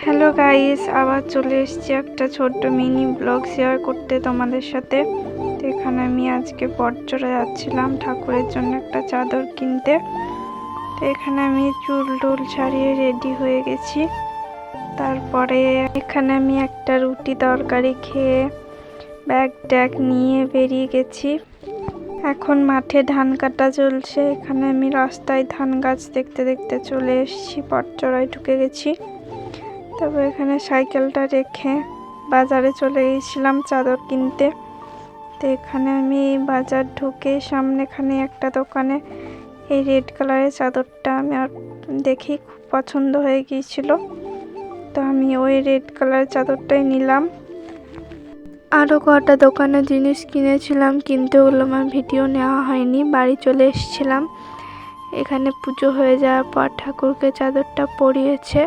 Hello guys, আবার চলে এসেছি একটা ছোট্ট মিনি ব্লগ শেয়ার করতে তোমাদের সাথে। তো এখানে আমি আজকে পটচড়া যাচ্ছিলাম ঠাকুরের জন্য একটা চাদর কিনতে। তো এখানে আমি চুল টুল ছাড়িয়ে রেডি হয়ে গেছি। তারপরে এখানে আমি একটা রুটি তরকারি খেয়ে ব্যাগ ট্যাগ নিয়ে বেরিয়ে গেছি। এখন মাঠে ধান কাটা চলছে। এখানে আমি রাস্তায় ধান গাছ দেখতে দেখতে চলে এসেছি, পটচড়ায় ঢুকে গেছি। তবে এখানে সাইকেলটা রেখে বাজারে চলে গেছিলাম চাদর কিনতে। তো এখানে আমি বাজার ঢুকে সামনেখানে একটা দোকানে এই রেড কালারের চাদরটা আমি আর দেখি খুব পছন্দ হয়ে গিয়েছিল। তো আমি ওই রেড কালারের চাদরটাই নিলাম। আরও কটা দোকানে জিনিস কিনেছিলাম, কিন্তু ওগুলো আমার ভিডিও নেওয়া হয়নি। বাড়ি চলে এসেছিলাম। এখানে পুজো হয়ে যাওয়ার পর ঠাকুরকে চাদরটা পরিয়েছে।